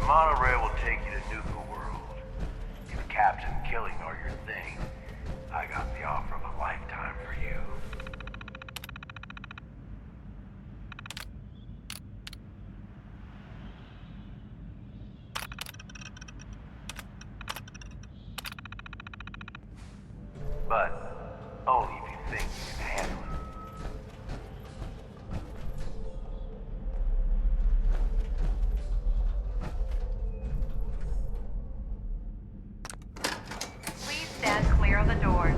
monorail will take you to Nuka World. If Captain Killing are your thing, I got the offer of a lifetime for you. But only if you think you can handle it. Please stand clear of the doors.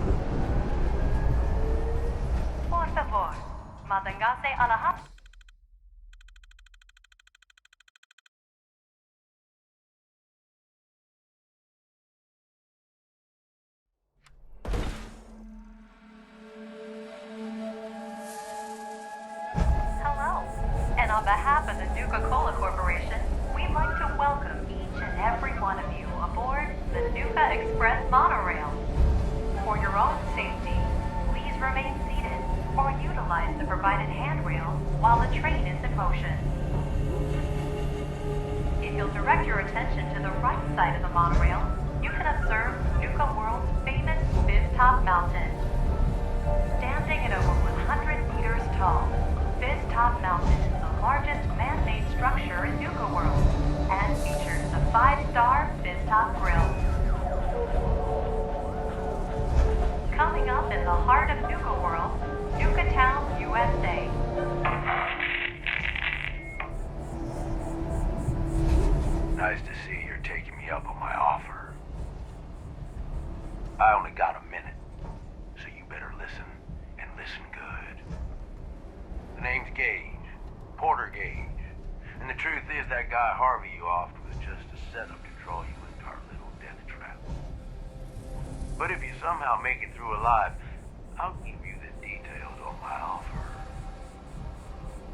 Por favor, manténgase alejado. Hello, and on behalf of the Nuka-Cola Corporation, we'd like to welcome each and every one of you aboard the Nuka Express monorail. For your own safety, please remain seated or utilize the provided handrails while the train is in motion. If you'll direct your attention to the right side of the monorail, you can observe Nuka World's famous Fizz-Top Mountain. Standing at over 100 meters tall, Fizz-Top Mountain is the largest man-made structure in Nuka World and features the 5-star Fizz-Top Grill. Coming up in the heart of Nuka World, Nuka Town, USA. Nice to see you're taking me up on my offer. I only got a minute, so you better listen, and listen good. The name's Gage, Porter Gage, and the truth is that guy Harvey you offed was just a setup to draw you into our little death trap. But if you somehow make it through alive, I'll give you the details on my offer.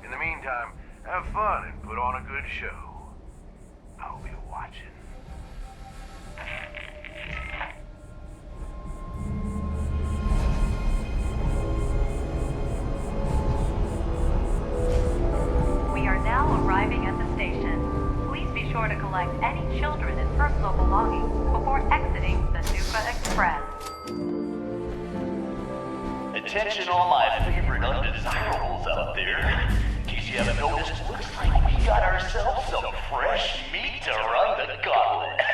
In the meantime, have fun and put on a good show. I'll be watching. We are now arriving at the station. Please be sure to collect any children and personal belongings before exiting the Nuka Express. Attention all my favorite undesirables out there. In case you haven't noticed, looks like we got ourselves some fresh meat to run the gauntlet. We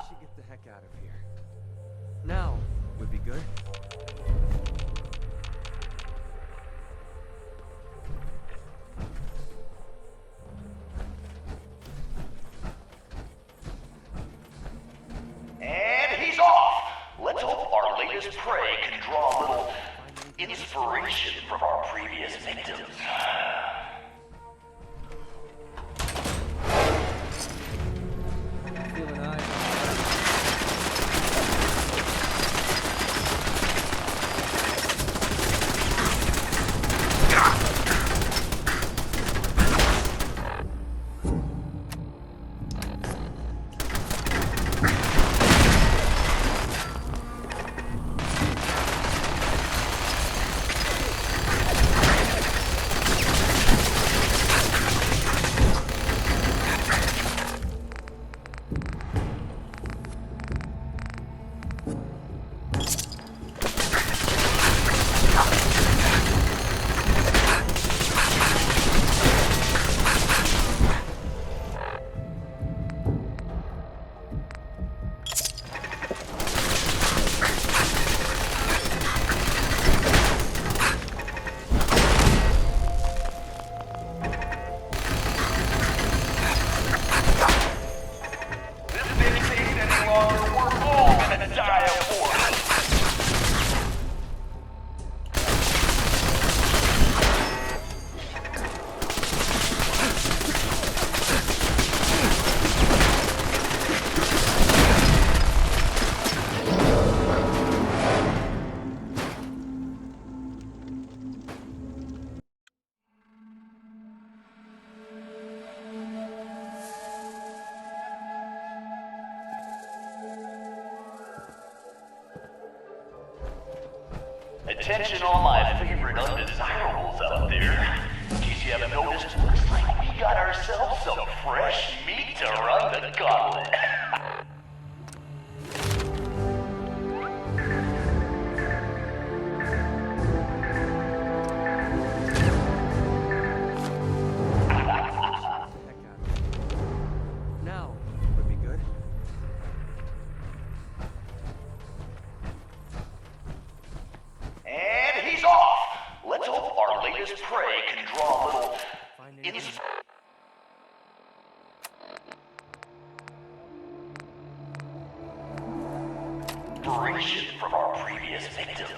should get the heck out of here. Now would be good. And he's off. Let's hope our latest prey can draw a little inspiration from our previous victims. Feeling high. Attention all my favorite undesirables out there. In case you haven't noticed, looks like we got ourselves some fresh meat to run the gauntlet. Now would be good. And he's off. Let's hope our latest prey can draw a little inspiration from our previous victims.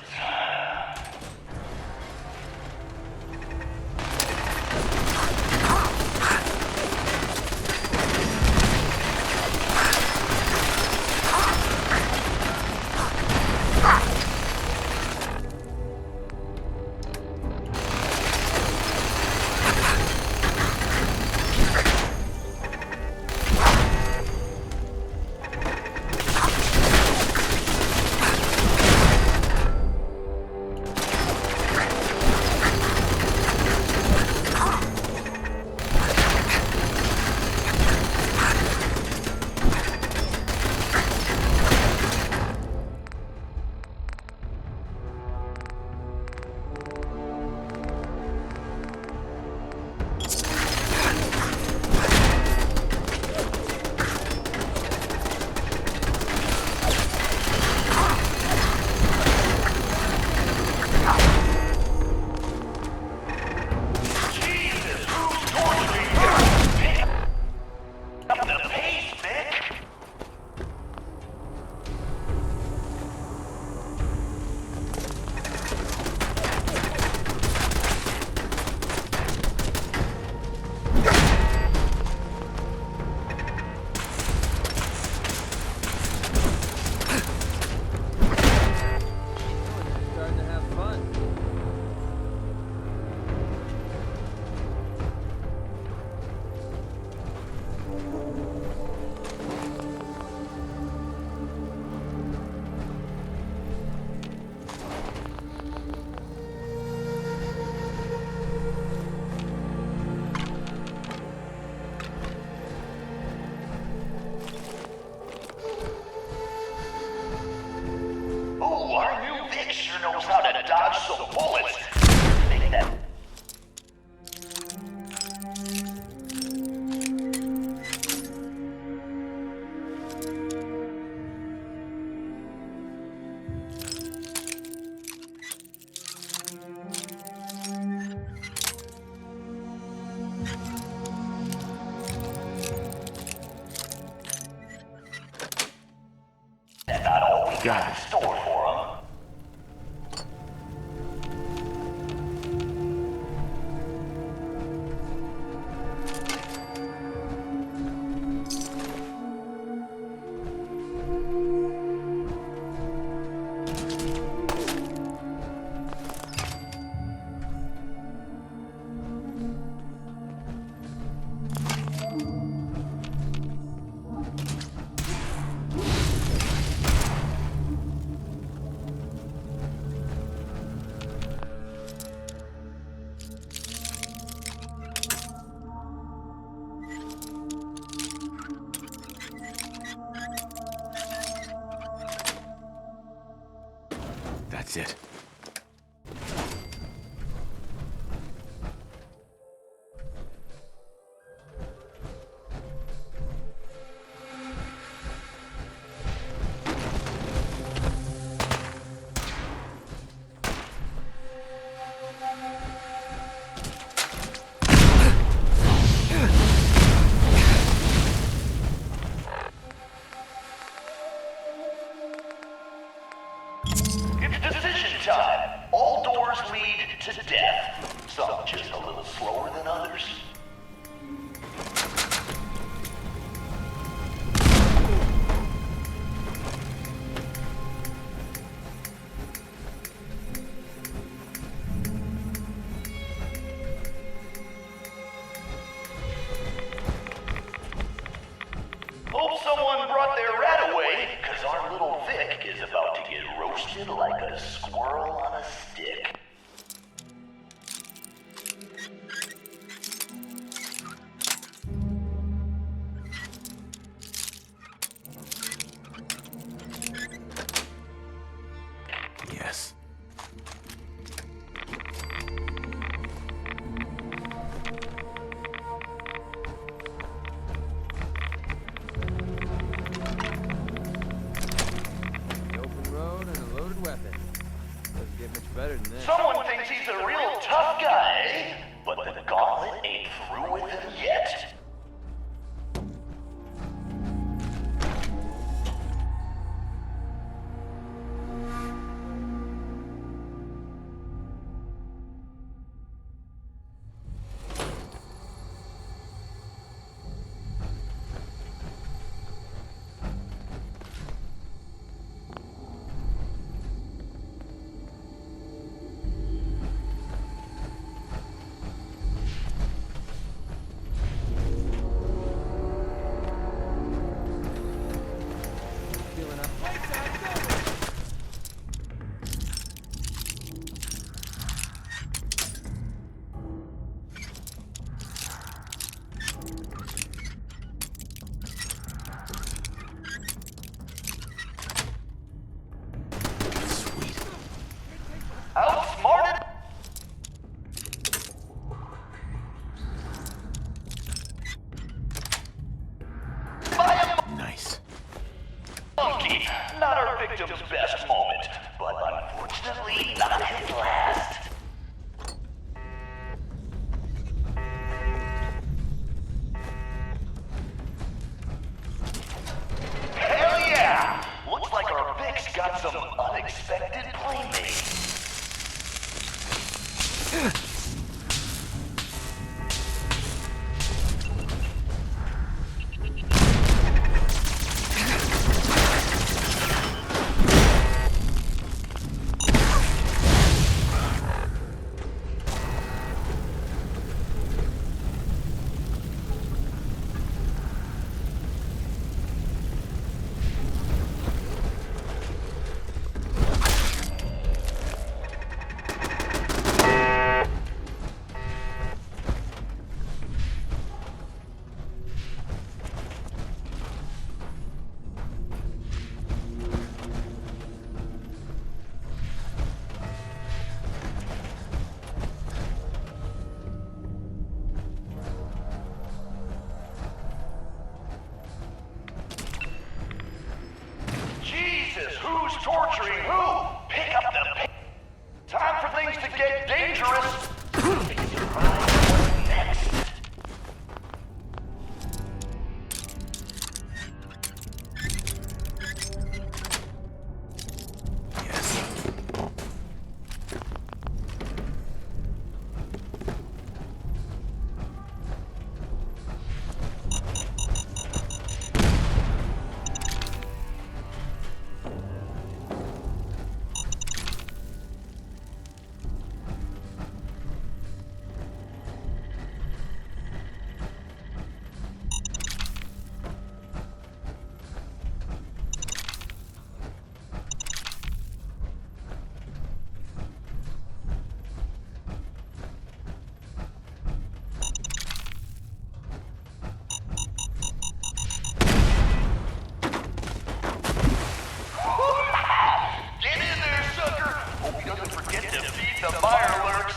Knows how to dodge some bullets. Think that. That's not all we got in store for him. That's it. It's decision time. All doors lead to death. Some just a little slower than others. Hope someone brought their rat away, because our little Vic is about to get roasted like a squirrel on a stick. ain't through with him yet. Feeling up. Outsmarted by a Nice. monkey. Not our victim's best moment, but unfortunately not his last. Hell yeah! Looks like our Vic's got some unexpected playmates. Jesus, who's torturing who? Pick up the pace. Time for things to get dangerous. Surprise, what's next? Yes. Get in there, sucker! Hope he doesn't forget to feed the fireworks.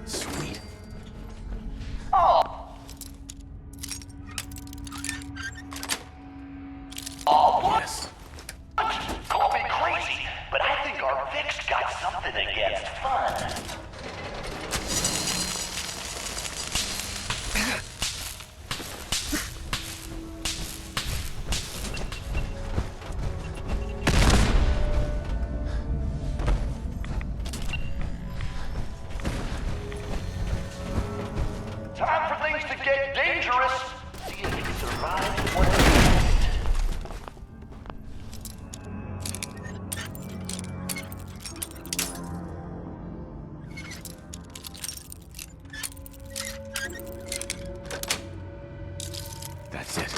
Sweet. Oh, what? Yes. Call me crazy, but I think our Vic's got something against fun. Time for things to get dangerous. Drive where next. That's it.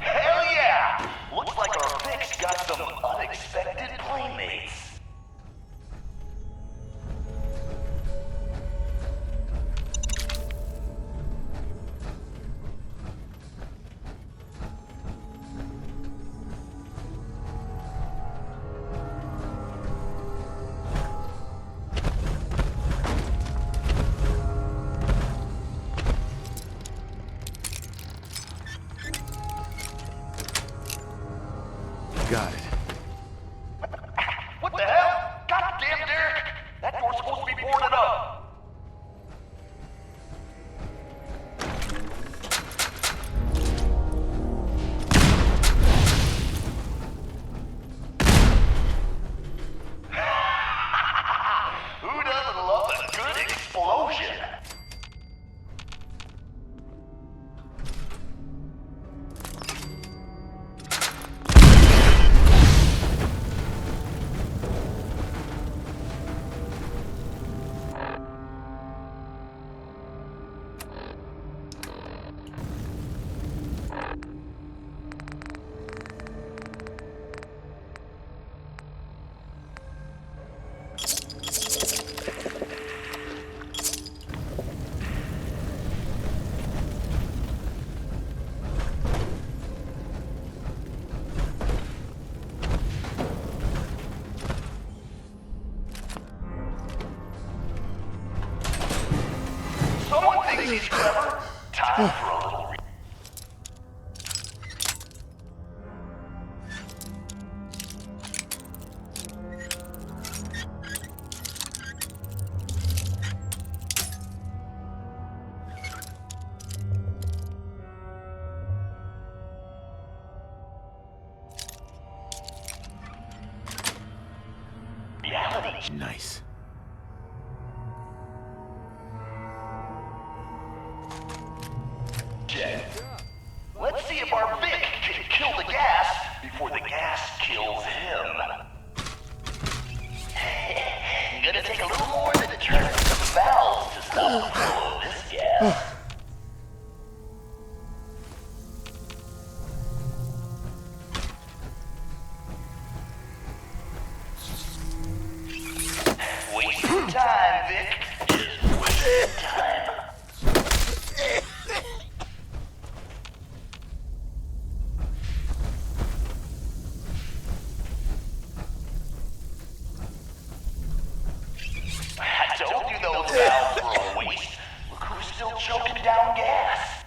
Hell yeah! Looks like our Vic's got some unexpected playmates. Got it. What the hell? Goddamn, Derek! That door's supposed to be boarded up. Who doesn't love a good explosion? Someone thinks he's clever. Time for a little reality Nice. check. Let's see if our Vic can kill the gas before the gas kills him. Gonna take a little more than turning some valves to stop the flow of this gas. Wasting time, Vic. Just wasting time. I told you those valves were a waste. Look who's still choking down gas.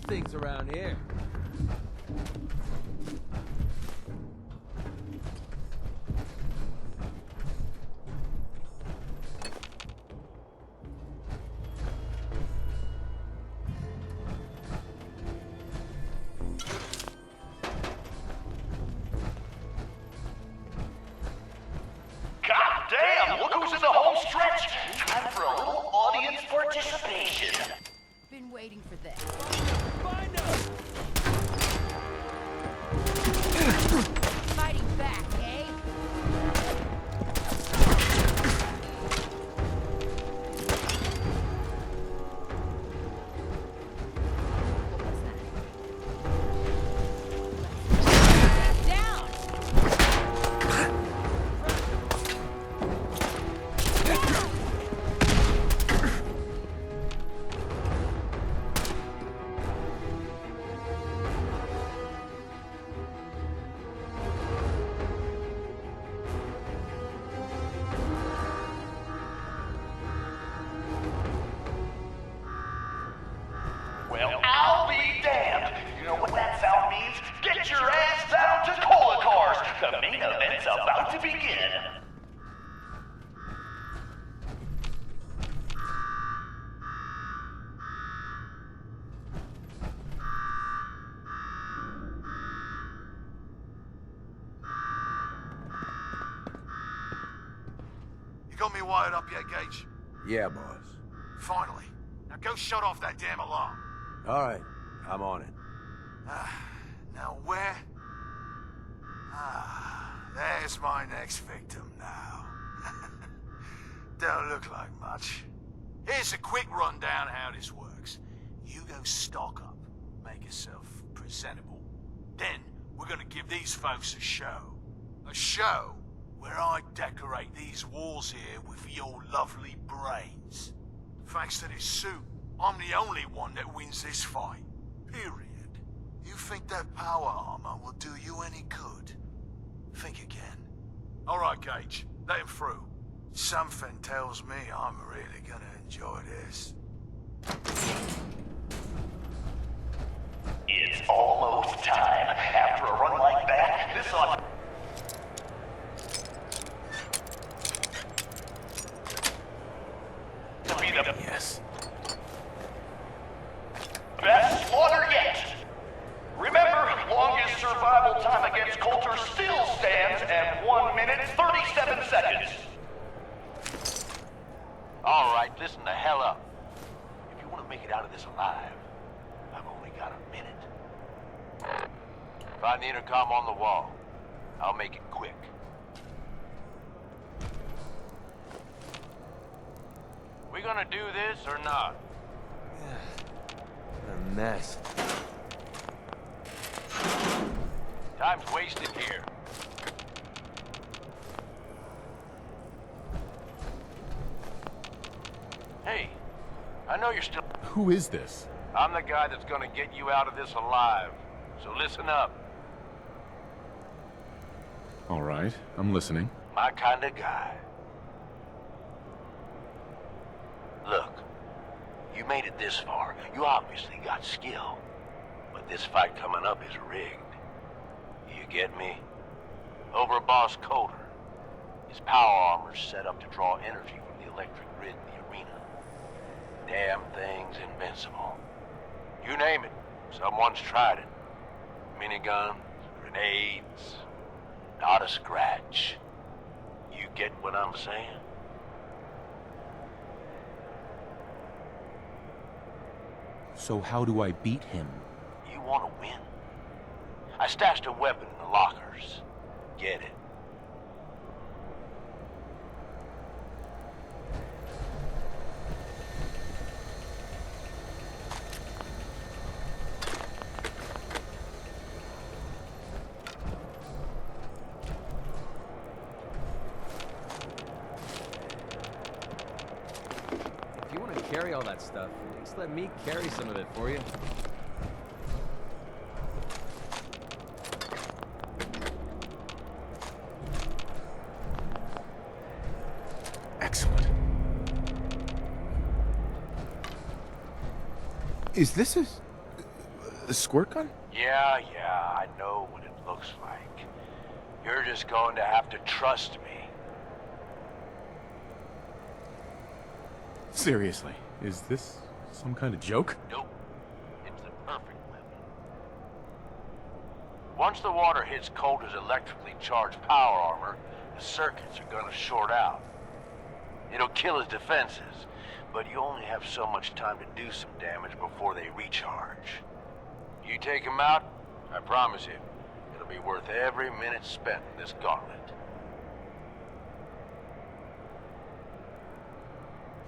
things around here. God damn, look who's in the home stretch! Time for a little audience participation. Been waiting for this. Fighting back, eh? Down! Well, I'll be damned. You know what that sound means? Get your ass down to Cola Cars. The main event's about to begin. You got me wired up yet, Gage? Yeah, boss. Finally. Now go shut off that damn alarm. All right, I'm on it. Now where? There's my next victim now. Don't look like much. Here's a quick rundown how this works. You go stock up, make yourself presentable. Then we're gonna give these folks a show. A show where I decorate these walls here with your lovely brains. Thanks to this suit, I'm the only one that wins this fight. Period. You think that power armor will do you any good? Think again. All right, Gage. Let him through. Something tells me I'm really gonna enjoy this. It's almost time. After a run like that, this ought to be the Yes. best slaughter yet. Remember, longest survival time against Coulter still stands at 1 minute 37 seconds. All right, listen the hell up. If you want to make it out of this alive, I've only got a minute. Find the intercom on the wall. I'll make it quick. We gonna do this or not? What a mess. Time's wasted here. Hey, I know you're still... Who is this? I'm the guy that's gonna get you out of this alive. So listen up. All right, I'm listening. My kind of guy. Look, you made it this far. You obviously got skill. But this fight coming up is rigged. You get me? Over Boss Coulter. His power armor's set up to draw energy from the electric grid in the arena. Damn thing's invincible. You name it, someone's tried it. Miniguns, grenades, not a scratch. You get what I'm saying? So how do I beat him? You want to win? I stashed a weapon in the lockers. Get it. If you want to carry all that stuff, at least let me carry some of it for you. Excellent. Is this The squirt gun? Yeah, I know what it looks like. You're just going to have to trust me. Seriously, is this some kind of joke? Nope. It's the perfect weapon. Once the water hits Coulter's electrically charged power armor, the circuits are gonna short out. It'll kill his defenses, but you only have so much time to do some damage before they recharge. You take him out, I promise you, it'll be worth every minute spent in this gauntlet.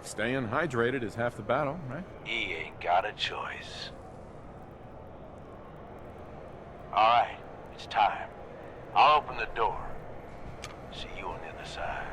Staying hydrated is half the battle, right? He ain't got a choice. Alright, it's time. I'll open the door. See you on the other side.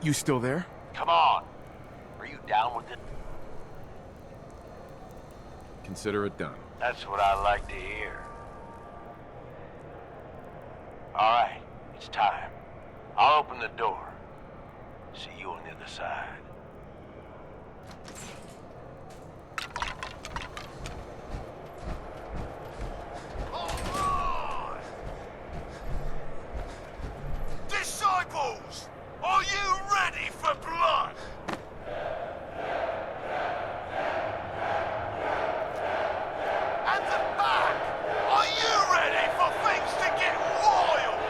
You still there? Come on. Are you down with it? Consider it done. That's what I like to hear. Alright, it's time. I'll open the door. See you on the other side. Alright! Disciples! Are you ready for blood? And the pack! Are you ready for things to get wild?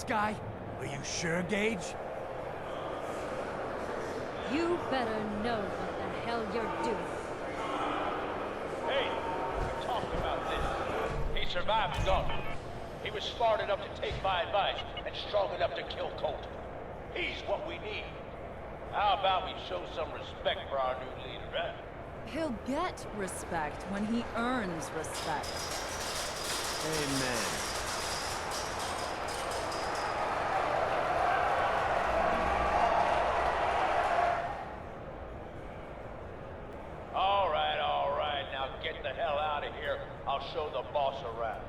guy? Are you sure, Gage? You better know what the hell you're doing. Hey, we talked about this. He survived the gauntlet. He was smart enough to take my advice and strong enough to kill Colt. He's what we need. How about we show some respect for our new leader, huh? He'll get respect when he earns respect. Amen. All right. Now get the hell out of here. I'll show the boss around.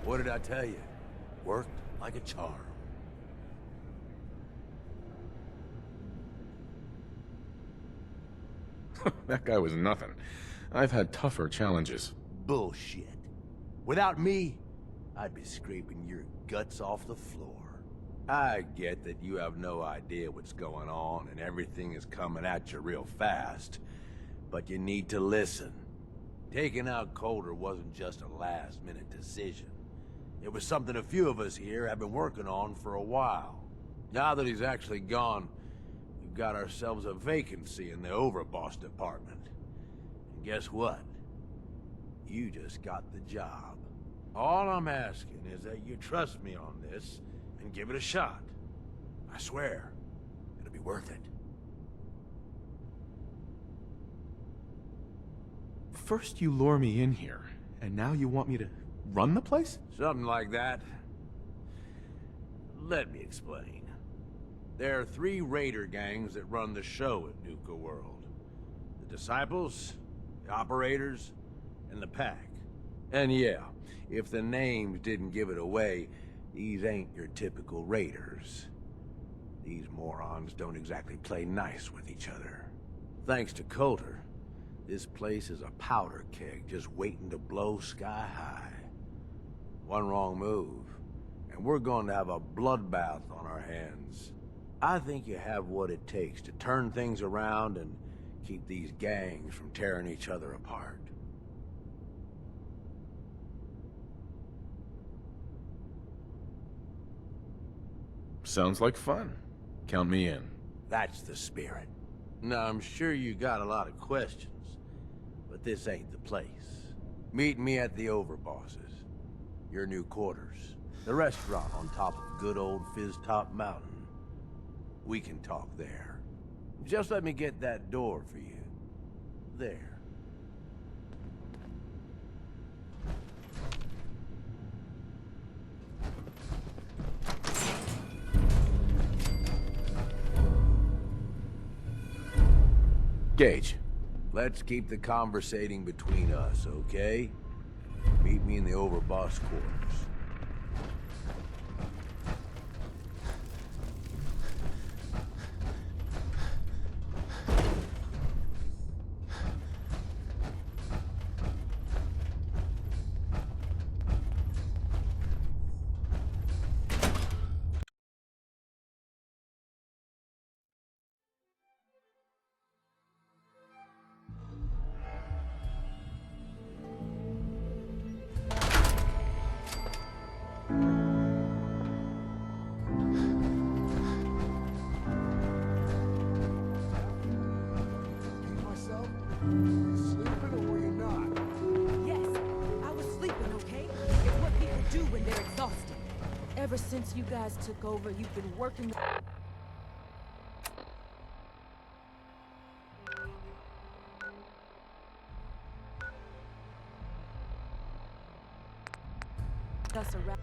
What did I tell you? Worked like a charm. That guy was nothing. I've had tougher challenges. Bullshit. Without me, I'd be scraping your guts off the floor. I get that you have no idea what's going on and everything is coming at you real fast, but you need to listen. Taking out Coulter wasn't just a last-minute decision. It was something a few of us here have been working on for a while. Now that he's actually gone, we've got ourselves a vacancy in the overboss department. And guess what? You just got the job. All I'm asking is that you trust me on this and give it a shot. I swear, it'll be worth it. First you lure me in here, and now you want me to run the place? Something like that. Let me explain. There are 3 raider gangs that run the show at Nuka World. The Disciples, the Operators, and the Pack. And yeah, if the names didn't give it away, these ain't your typical raiders. These morons don't exactly play nice with each other. Thanks to Coulter, this place is a powder keg just waiting to blow sky high. One wrong move, and we're going to have a bloodbath on our hands. I think you have what it takes to turn things around and keep these gangs from tearing each other apart. Sounds like fun. Count me in. That's the spirit. Now, I'm sure you got a lot of questions, but this ain't the place. Meet me at the Overbosses, your new quarters, the restaurant on top of good old Fizz-Top Mountain. We can talk there. Just let me get that door for you. There. Gage. Let's keep the conversating between us, okay? Meet me in the Overboss quarters. Ever since you guys took over, you've been working us around.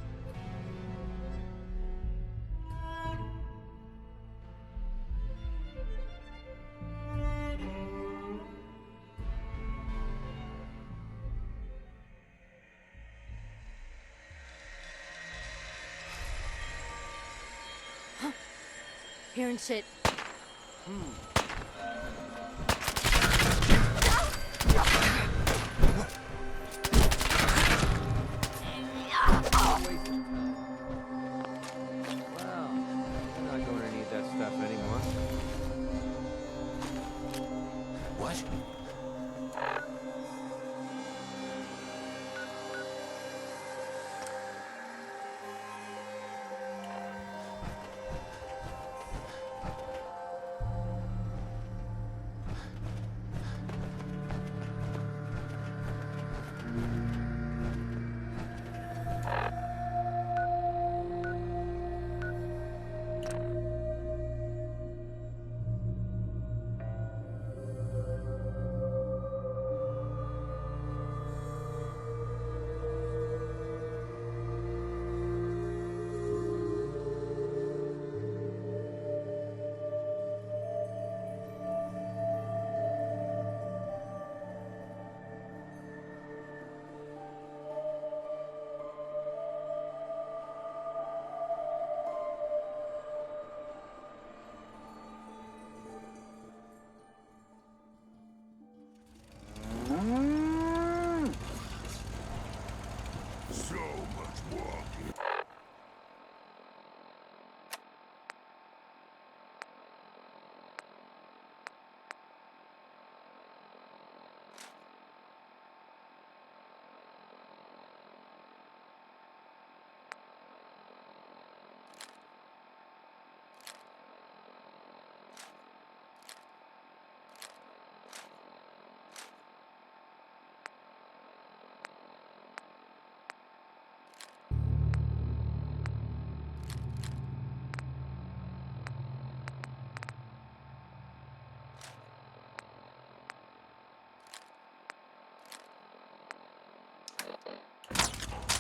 Hearing shit. Well, I'm not going to need that stuff anymore. What?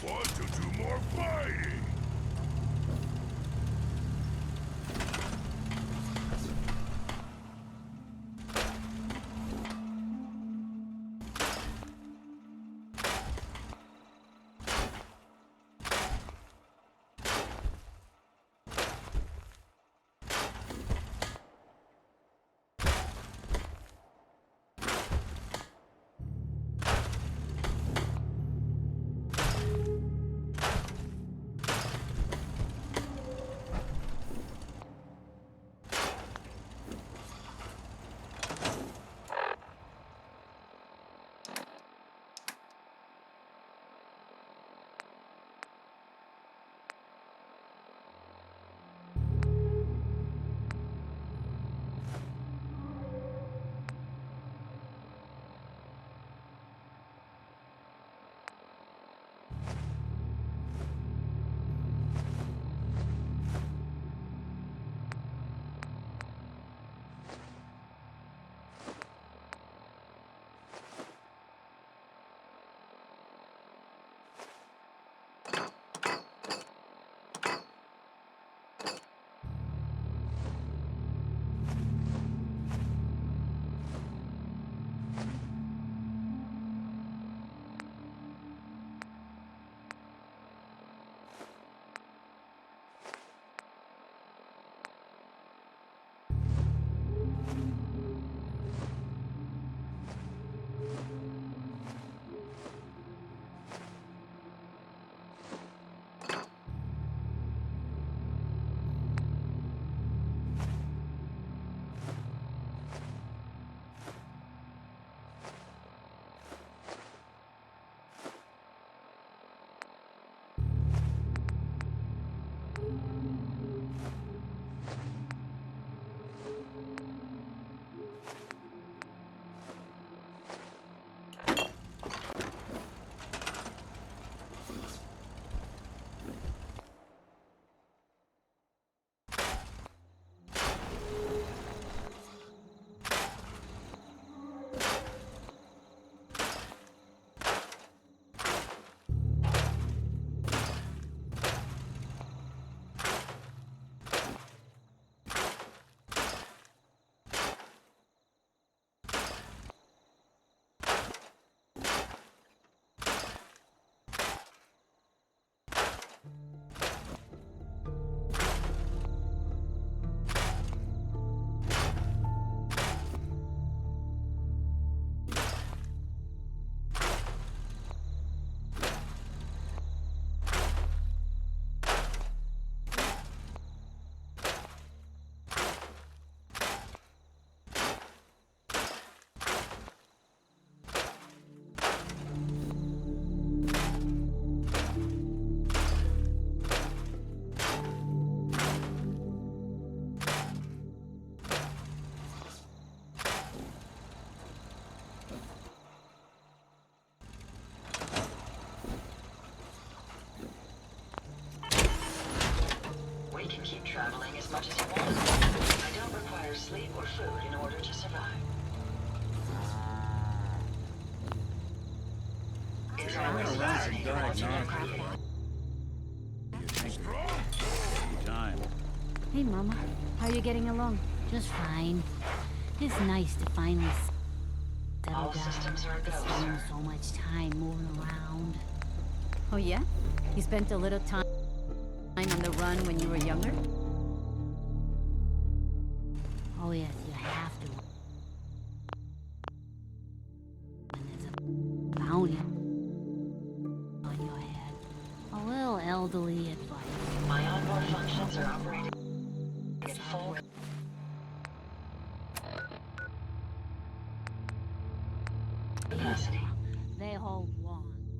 Want to do more fighting? Traveling as much as you want. I don't require sleep or food in order to survive. It's always fascinating watching them create. Time. Hey, Mama. How are you getting along? Just fine. It's nice to finally settle All down. systems are a go, Spending sir. so much time moving around. Oh, yeah? You spent a little time on the run when you were younger? Oh, yes, you have to. When there's a bounty on your head. A little elderly advice. My onboard functions are operating at full capacity. They hold long grudges.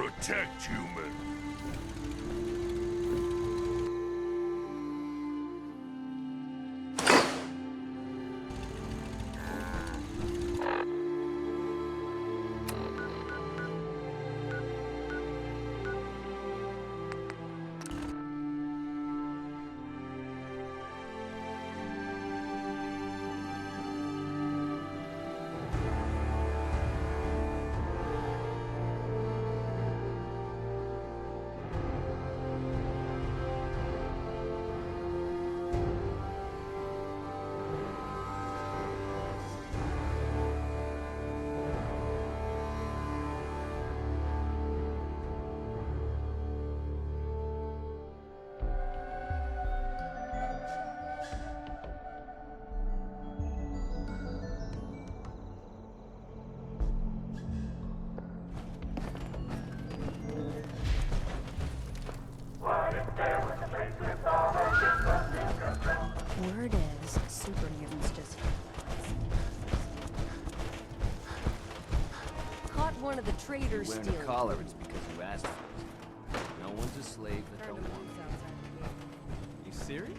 Protect human. Word is, supermutants just Caught one of the traders Wearing stealing. a collar, it's because you asked for it. No one's a slave that don't want it. You serious?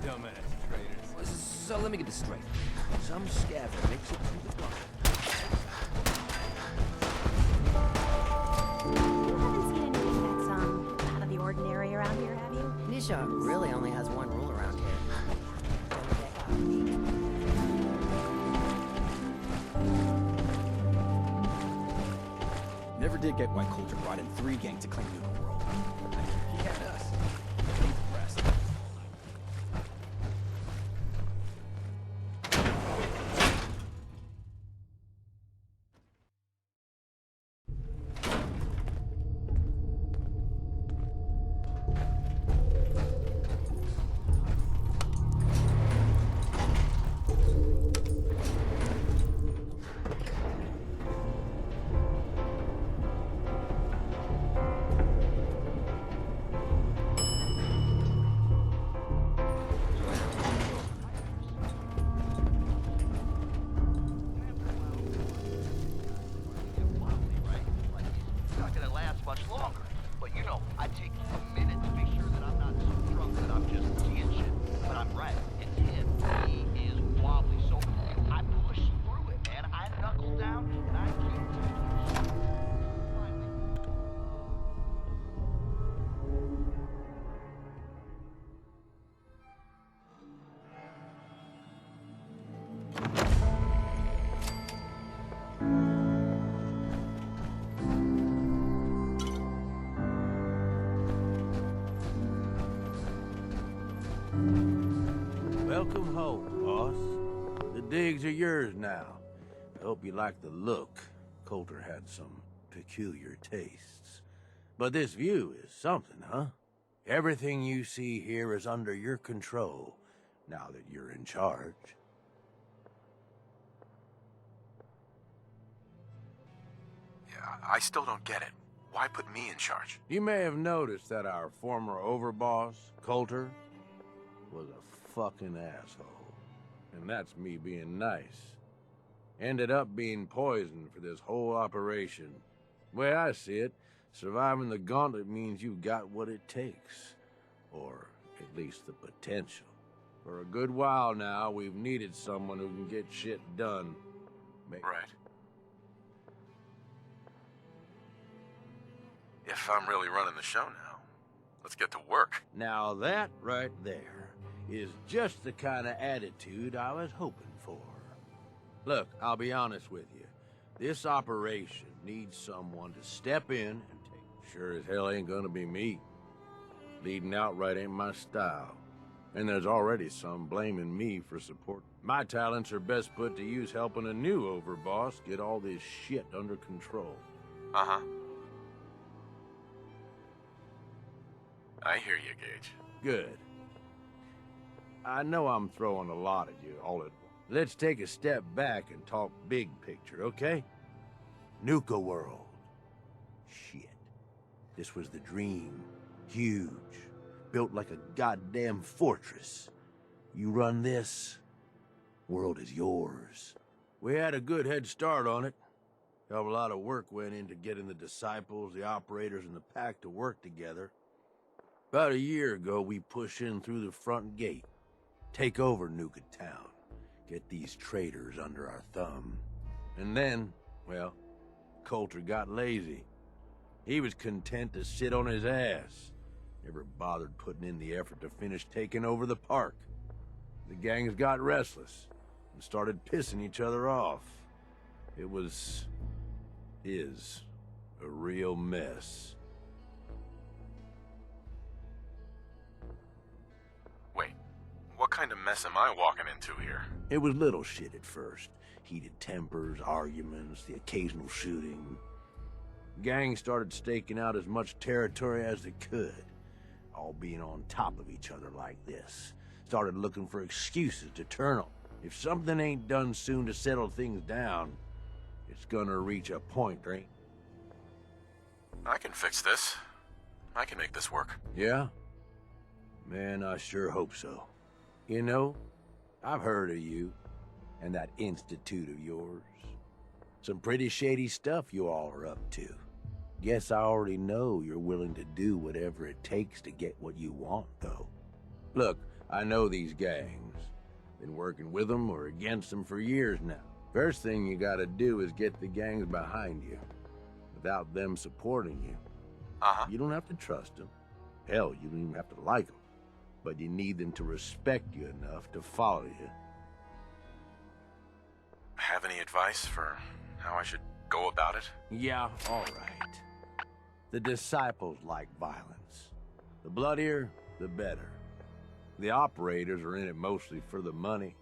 Dumbass traders. So let me get this straight. Some scavenger makes it through the block. You haven't seen anything that's, out of the ordinary around here, have you? Nisha really only has one rule around here. Never did get why Coulter brought in 3 gangs to claim Nuka World. He had us. Leave the rest. Welcome home, boss. The digs are yours now. I hope you like the look. Coulter had some peculiar tastes. But this view is something, huh? Everything you see here is under your control, now that you're in charge. Yeah, I still don't get it. Why put me in charge? You may have noticed that our former overboss, Coulter, was a fucking asshole. And that's me being nice. Ended up being poisoned for this whole operation. The way I see it, surviving the gauntlet means you got what it takes. Or at least the potential. For a good while now, we've needed someone who can get shit done. Right. If I'm really running the show now, let's get to work. Now that right there is just the kind of attitude I was hoping for. Look, I'll be honest with you. This operation needs someone to step in and take. Sure as hell ain't gonna be me. Leading outright ain't my style. And there's already some blaming me for support. My talents are best put to use helping a new overboss get all this shit under control. Uh-huh. I hear you, Gage. Good. I know I'm throwing a lot at you all at once. Let's take a step back and talk big picture, okay? Nuka World. Shit. This was the dream. Huge. Built like a goddamn fortress. You run this, world is yours. We had a good head start on it. Hell of a lot of work went into getting the disciples, the operators, and the pack to work together. About a year ago, we pushed in through the front gate, take over Nuka Town, get these traitors under our thumb. And then, well, Coulter got lazy. He was content to sit on his ass. Never bothered putting in the effort to finish taking over the park. The gangs got restless and started pissing each other off. It is a real mess. Wait, what kind of mess am I walking into here? It was little shit at first. Heated tempers, arguments, the occasional shooting. Gangs started staking out as much territory as they could, all being on top of each other like this. Started looking for excuses to turn on. If something ain't done soon to settle things down, it's gonna reach a point, ain't? I can fix this. I can make this work. Yeah? Man, I sure hope so. You know, I've heard of you and that institute of yours. Some pretty shady stuff you all are up to. Guess I already know you're willing to do whatever it takes to get what you want, though. Look, I know these gangs. Been working with them or against them for years now. First thing you gotta do is get the gangs behind you. Without them supporting you. You don't have to trust them. Hell, you don't even have to like them. But you need them to respect you enough to follow you. Have any advice for how I should go about it? Yeah, all right. The disciples like violence. The bloodier, the better. The operators are in it mostly for the money.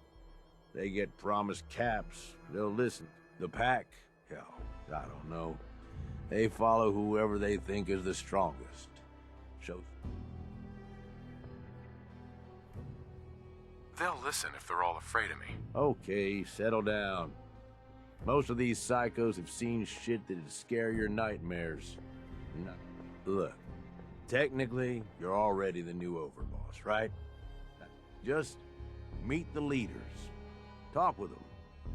They get promised caps, they'll listen. The pack, hell, I don't know. They follow whoever they think is the strongest. So They'll listen if they're all afraid of me. okay, settle down. Most of these psychos have seen shit that'd scare your nightmares. Look, technically, you're already the new overboss, right? Just meet the leaders. Talk with them.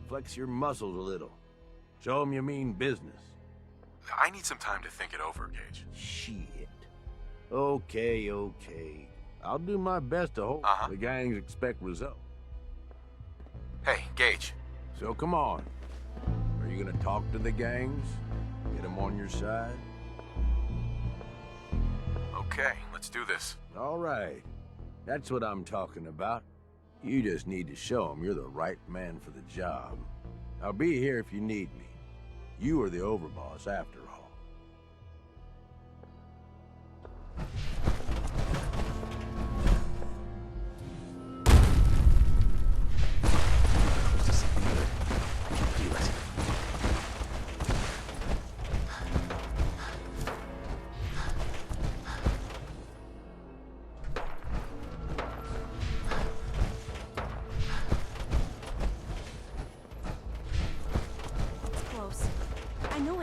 Flex your muscles a little. Show them you mean business. I need some time to think it over, Gage. Shit. Okay. I'll do my best to hope the gangs expect results. Hey, Gage. So come on. Are you gonna talk to the gangs? Get them on your side? Okay, let's do this. All right. That's what I'm talking about. You just need to show them you're the right man for the job. I'll be here if you need me. You are the overboss after all.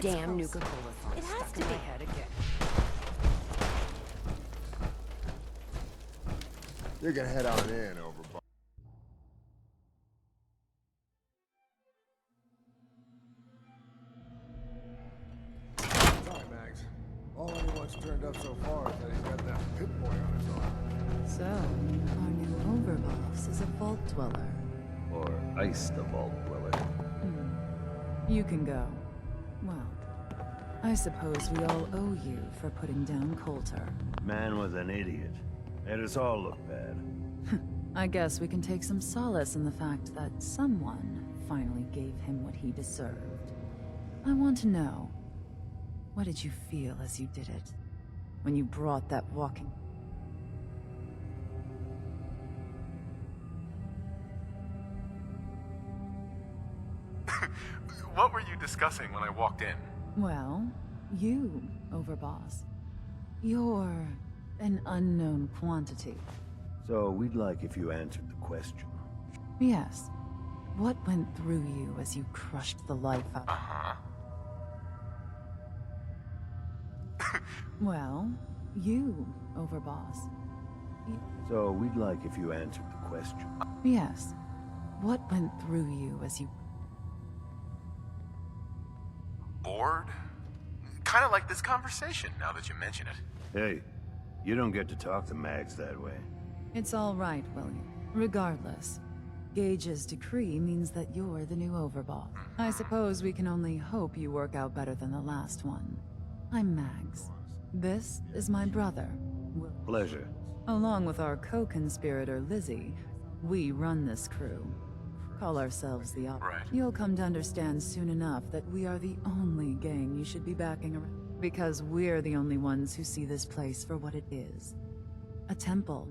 Damn Nuka-Cola song. It has stuck to in be. my head again. You can head on in, overboss. Sorry, Mags. All anyone's turned up so far is that he's got that pit boy on his arm. So, our new overboss is a vault dweller. Or ice the vault dweller. You can go. Well, I suppose we all owe you for putting down Coulter. Man was an idiot. Made us all look bad. I guess we can take some solace in the fact that someone finally gave him what he deserved. I want to know, what did you feel as you did it? When you brought that walking... What were you discussing when I walked in? Well, you, overboss. You're an unknown quantity. So we'd like if you answered the question. Yes. What went through you as you crushed the life out? Well, you, overboss. So we'd like if you answered the question. Yes. What went through you as you... bored? Kind of like this conversation, now that you mention it. Hey, you don't get to talk to Mags that way. It's all right, William. Regardless, Gage's decree means that you're the new overboss. I suppose we can only hope you work out better than the last one. I'm Mags. This is my brother, Will. Pleasure. Along with our co-conspirator, Lizzie, we run this crew. Call ourselves the Op. Right. You'll come to understand soon enough that we are the only gang you should be backing around. Because we're the only ones who see this place for what it is. A temple.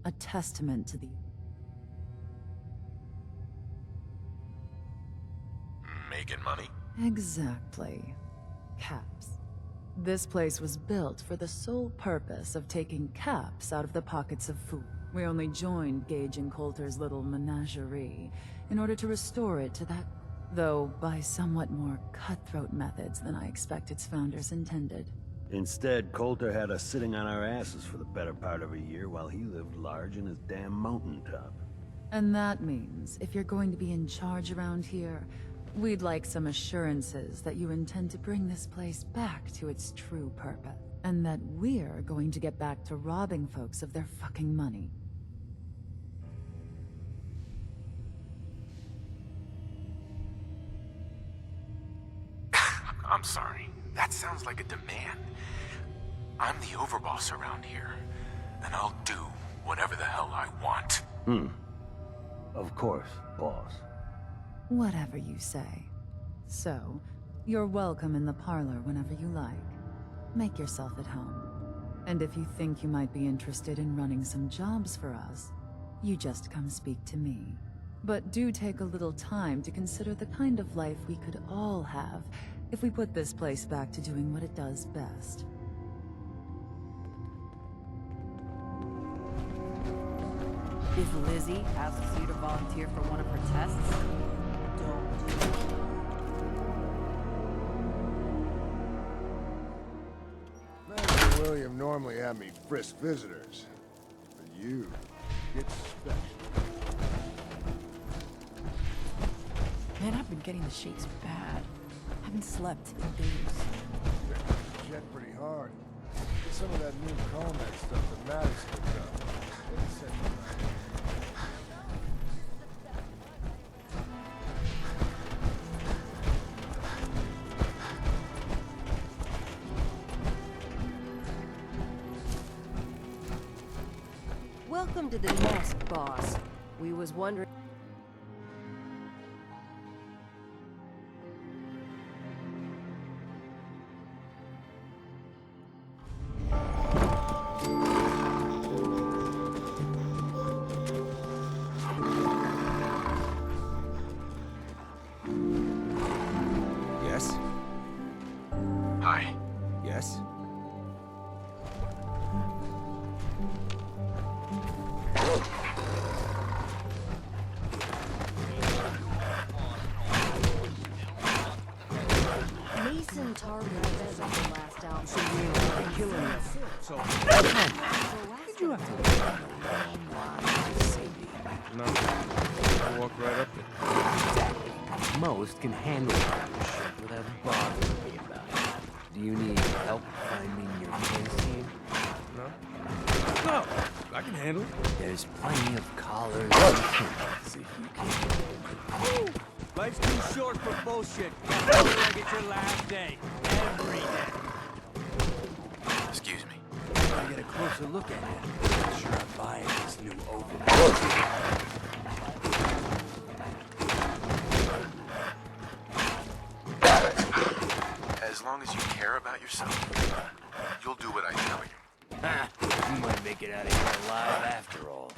A testament to the... Making money? Exactly. Caps. This place was built for the sole purpose of taking caps out of the pockets of food. We only joined Gage and Coulter's little menagerie in order to restore it to that, though by somewhat more cutthroat methods than I expect its founders intended. Instead, Coulter had us sitting on our asses for the better part of a year while he lived large in his damn mountaintop. And that means, if you're going to be in charge around here, we'd like some assurances that you intend to bring this place back to its true purpose. And that we're going to get back to robbing folks of their fucking money. I'm sorry. That sounds like a demand. I'm the overboss around here, and I'll do whatever the hell I want. Of course, boss. Whatever you say. So, you're welcome in the parlor whenever you like. Make yourself at home. And if you think you might be interested in running some jobs for us, you just come speak to me. But do take a little time to consider the kind of life we could all have if we put this place back to doing what it does best. If Lizzie asks you to volunteer for one of her tests, don't. Master William normally had me frisk visitors, but you get special. Man, I've been getting the shakes bad. Haven't slept in days. Jet pretty hard. Get some of that new Comex stuff that Maddox hooked up. It'll set you right. Welcome to the nest, boss. We was wondering... Yes? Hi. Yes? Mason targeted us on the last album. So we were killing them. So... Did you have to... No. I walk right up there. Most can handle that shit without bothering me about it. Do you need help finding your place here? No? No, I can handle it. There's plenty of collars and trinkets if you can. Life's too short for bullshit. Feel like it's your last day. Every day. Excuse me. I get a closer look at it. I'm sure I'm buying this new overboard. As long as you care about yourself, you'll do what I tell you. Ha! You might make it out of here alive after all.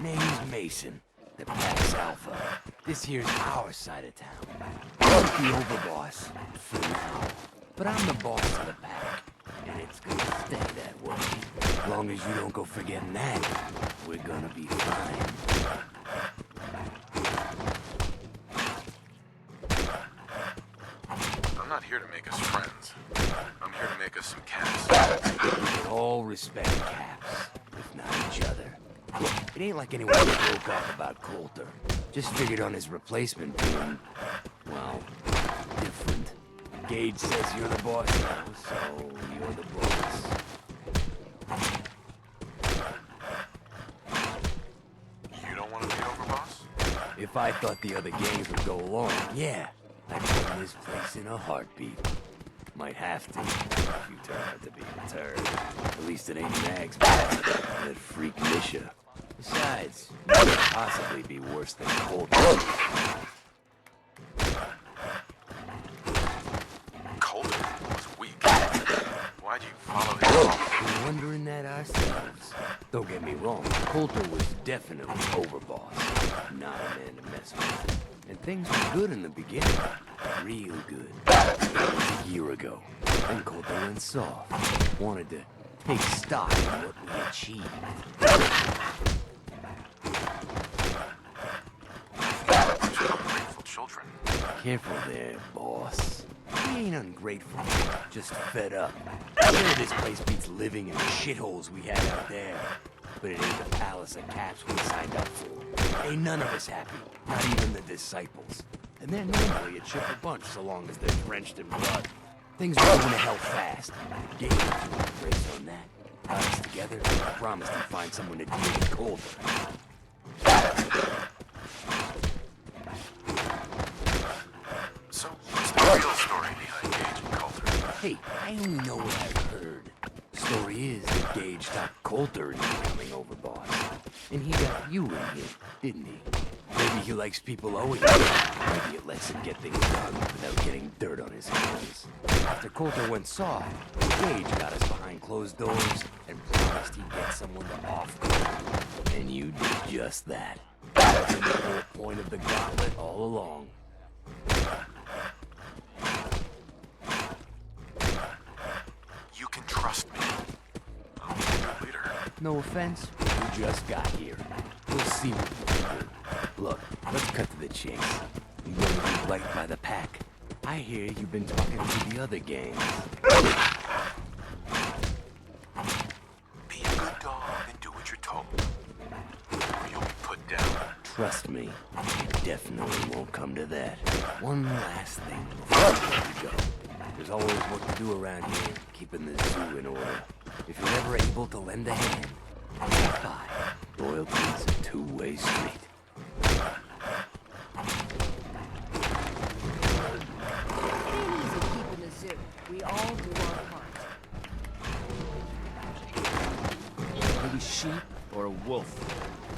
Name's Mason, the Pax Alpha. This here's our side of town. I'm the overboss, for now. But I'm the boss of the pack, and it's gonna stay that way. As long as you don't go forgetting that, we're gonna be fine. I'm not here to make us friends. I'm here to make us some caps. We can all respect Caps, if not each other. Look, it ain't like anyone broke off about Coulter. Just figured on his replacement being, well, different. Gage says you're the boss now, so you're the boss. You don't want to be overboss? If I thought the other gangs would go along, yeah, I'd run this place in a heartbeat. Might have to, if you turn out to be a turd. At least it ain't Mags, that freak Misha. Besides, it could possibly be worse than Coulter. Coulter was weak. Why'd you follow him? We're wondering that ourselves. Don't get me wrong, Coulter was definitely overboss. Not a man to mess with. And things were good in the beginning. Real good. That was a year ago. Then Coulter went soft. Wanted to take stock in what we achieved. Ungrateful children. Careful there, boss. He ain't ungrateful, just fed up. Sure, this place beats living in the shitholes we had out there. But it ain't the palace of caps we signed up for. Ain't none of us happy, not even the disciples. And they're normally a chipper bunch so long as they're drenched in blood. Things are going to hell fast. Gage raised on that. Got us together, promised he'd find someone to deal with Coulter. So, what's the real story behind Gage and Coulter? Hey, I only know what I've heard. The story is that Gage stopped Coulter into becoming overboss. And he got you in here, didn't he? Maybe he likes people owing him. Maybe it lets him get things done without getting dirt on his hands. After Coulter went soft, Gage got us behind closed doors and promised he'd get someone to off-Coulter. And you did just that. That's been the whole point of the gauntlet all along. You can trust me. I'll be your leader. No offense, we just got here. We'll see what we can do. Look, let's cut to the chase. You gonna be right by the pack. I hear you've been talking to the other gangs. Be a good dog and do what you're told. Or you'll be put down. Trust me, it definitely won't come to that. One last thing before we let you go. There's always work to do around here, keeping the zoo in order. If you're ever able to lend a hand, stop by. Loyalty's a two-way street. Ain't easy keeping the zoo. We all do our part. Maybe sheep or a wolf.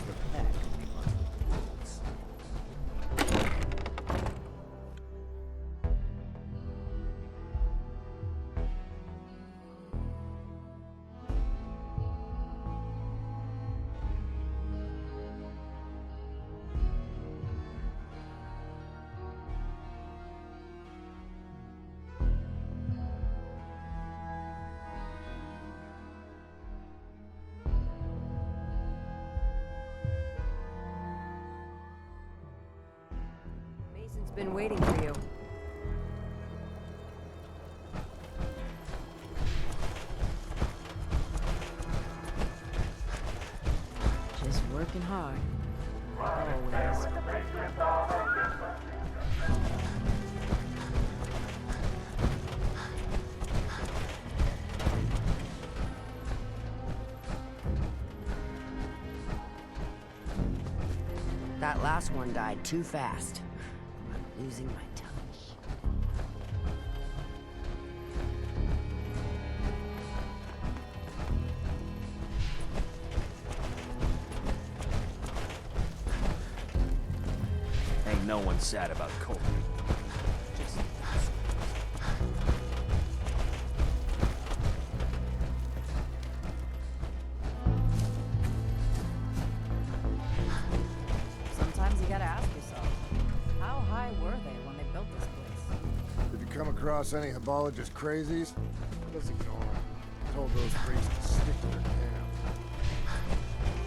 The pack. Mason's been waiting for you. Just working hard. Always. That last one died too fast. I'm losing my touch. Ain't no one sad about Coulter. Sometimes you gotta ask yourself, how high were they when they built this place? Did you come across any Hebologist crazies? Let's ignore them. Told those freaks to stick to their camp.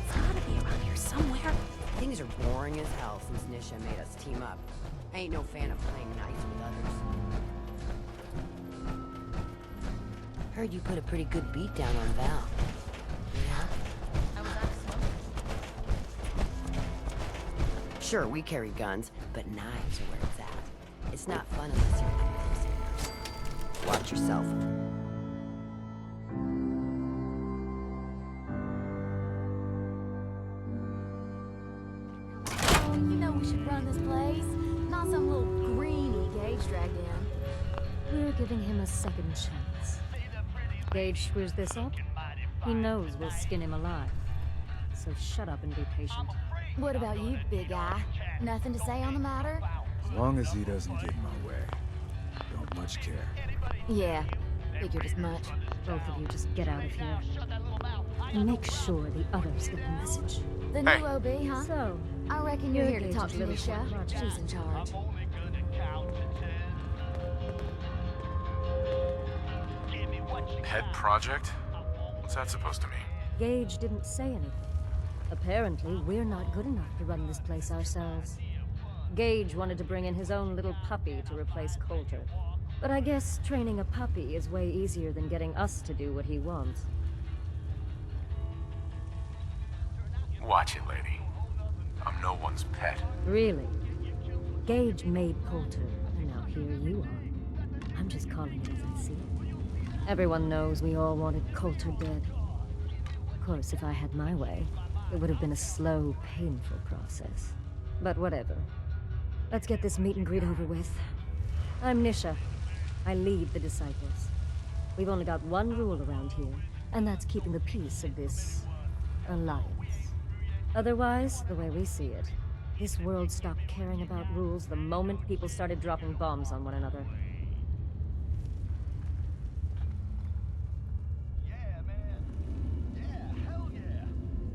It's gotta be around here somewhere. Things are boring as hell since Nisha made us team up. I ain't no fan of playing nice with others. Heard you put a pretty good beat down on Val. Yeah? I was out smoking. Sure, we carry guns, but knives are where it's at. It's not fun unless you're up close and personal. watch yourself. You know we should run this place. Not some little greenie Gage dragged in. We're giving him a second chance. Gage screws this up, he knows we'll skin him alive. So shut up and be patient. What about you, big guy? Nothing to say on the matter? As long as he doesn't get in my way. Don't much care. Yeah, figured as much. Both of you just get out of here. And make sure the others get the message. The new OB, huh? So, I reckon you're here to Gage's talk to little Nisha. project. She's in charge. Pet project? What's that supposed to mean? Gage didn't say anything. Apparently, we're not good enough to run this place ourselves. Gage wanted to bring in his own little puppy to replace Coulter. But I guess training a puppy is way easier than getting us to do what he wants. Watch it, lady. I'm no one's pet. Really? Gage made Coulter, and now here you are. I'm just calling it as I see it. Everyone knows we all wanted Coulter dead. Of course, if I had my way, it would have been a slow, painful process. But whatever. Let's get this meet and greet over with. I'm Nisha. I lead the Disciples. We've only got one rule around here, and that's keeping the peace of this alliance. Otherwise, the way we see it, this world stopped caring about rules the moment people started dropping bombs on one another.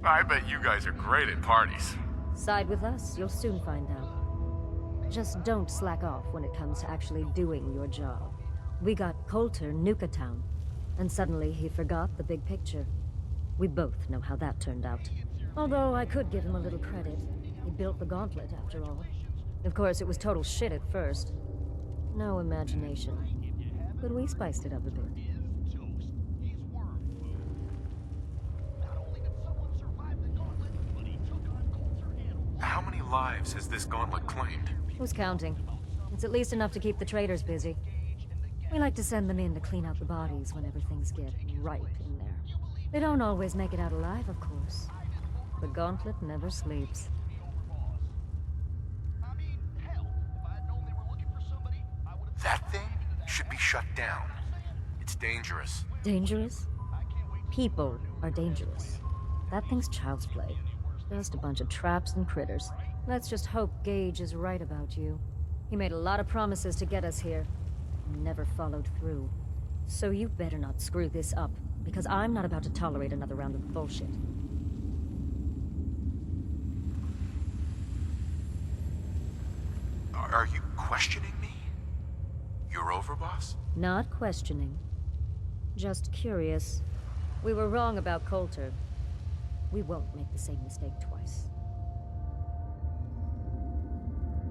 I bet you guys are great at parties. Side with us, you'll soon find out. Just don't slack off when it comes to actually doing your job. We got Coulter Nuka Town, and suddenly he forgot the big picture. We both know how that turned out. Although I could give him a little credit. He built the gauntlet, after all. Of course, it was total shit at first. No imagination. But we spiced it up a bit. How many lives has this gauntlet claimed? Who's counting? It's at least enough to keep the traders busy. We like to send them in to clean out the bodies whenever things get ripe in there. They don't always make it out alive, of course. The gauntlet never sleeps. That thing should be shut down. It's dangerous. Dangerous? People are dangerous. That thing's child's play. Just a bunch of traps and critters. Let's just hope Gage is right about you. He made a lot of promises to get us here. And never followed through. So you better not screw this up, because I'm not about to tolerate another round of bullshit. Are you questioning me? You're overboss? Not questioning. Just curious. We were wrong about Coulter. We won't make the same mistake twice.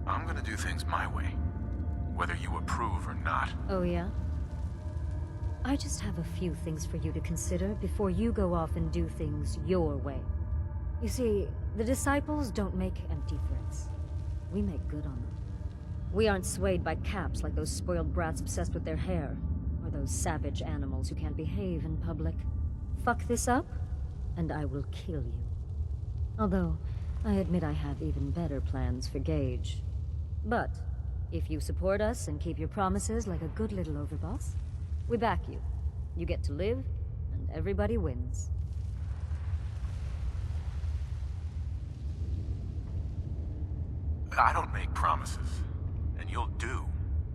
I'm gonna do things my way, whether you approve or not. Oh yeah? I just have a few things for you to consider before you go off and do things your way. You see, the Disciples don't make empty threats. We make good on them. We aren't swayed by caps like those spoiled brats obsessed with their hair, or those savage animals who can't behave in public. Fuck this up, and I will kill you. Although, I admit I have even better plans for Gage. But, if you support us and keep your promises like a good little overboss, we back you. You get to live, and everybody wins. I don't make promises, and you'll do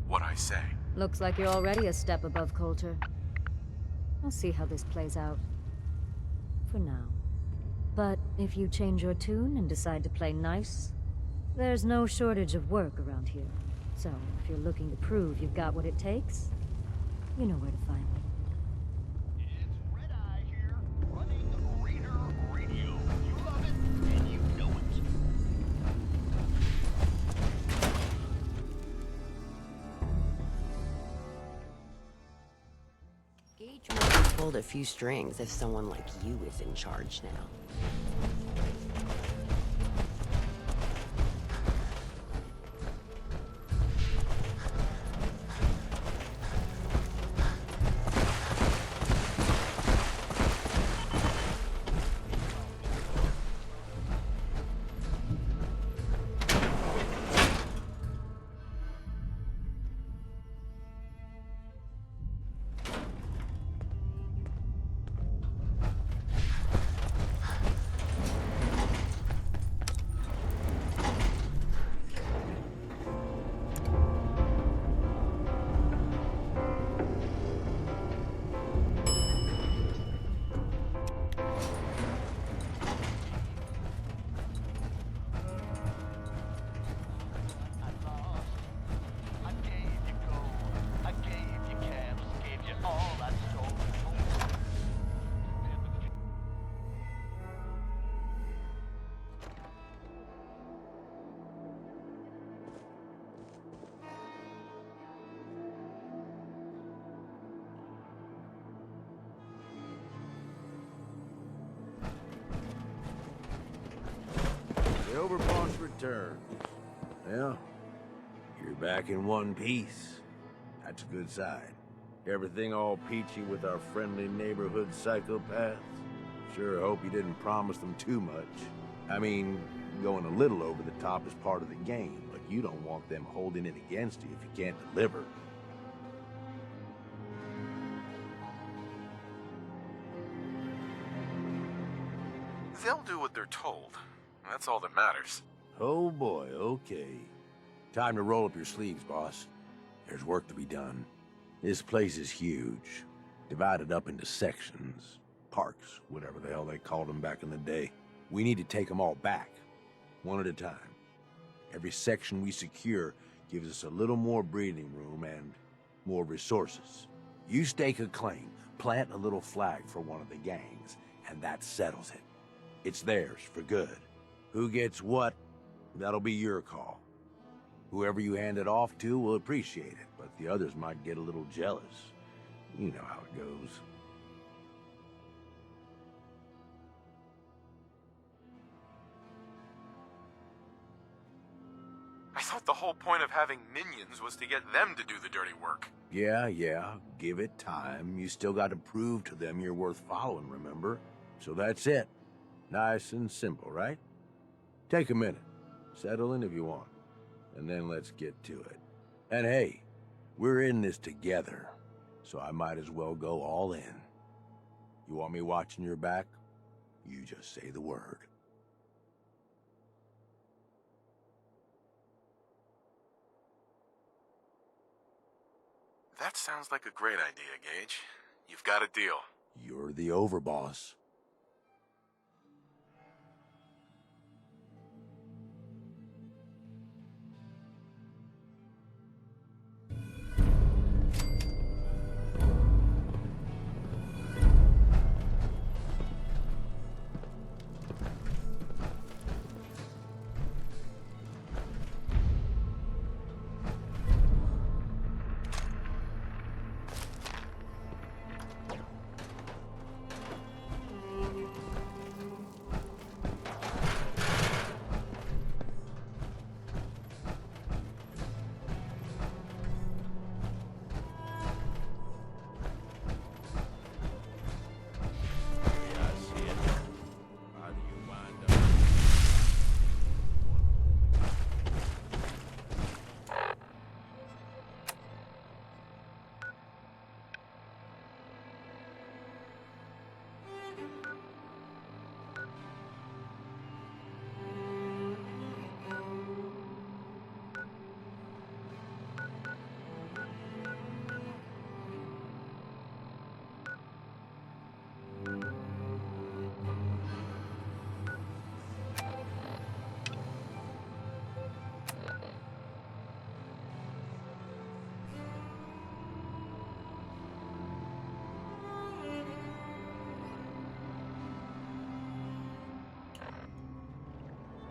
what I say. Looks like you're already a step above Coulter. I'll see how this plays out. For now. But if you change your tune and decide to play nice, there's no shortage of work around here. So, if you're looking to prove you've got what it takes, you know where to find me. Gage might have pulled a few strings if someone like you is in charge now. overboss returns. Well, you're back in one piece. That's a good sign. Everything all peachy with our friendly neighborhood psychopaths? Sure hope you didn't promise them too much. I mean, going a little over the top is part of the game, but you don't want them holding it against you if you can't deliver. They'll do what they're told. That's all that matters. Oh boy, okay. Time to roll up your sleeves, boss. There's work to be done. This place is huge, divided up into sections, parks, whatever the hell they called them back in the day. We need to take them all back, one at a time. Every section we secure gives us a little more breathing room and more resources. You stake a claim, plant a little flag for one of the gangs, and that settles it. It's theirs for good. Who gets what, that'll be your call. Whoever you hand it off to will appreciate it, but the others might get a little jealous. You know how it goes. I thought the whole point of having minions was to get them to do the dirty work. Yeah, give it time. You still got to prove to them you're worth following, remember? So that's it. Nice and simple, right? Take a minute. Settle in if you want. And then let's get to it. And hey, we're in this together, so I might as well go all in. You want me watching your back? You just say the word. That sounds like a great idea, Gage. You've got a deal. You're the overboss.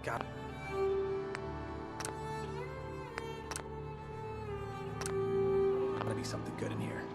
Got Gotta be something good in here.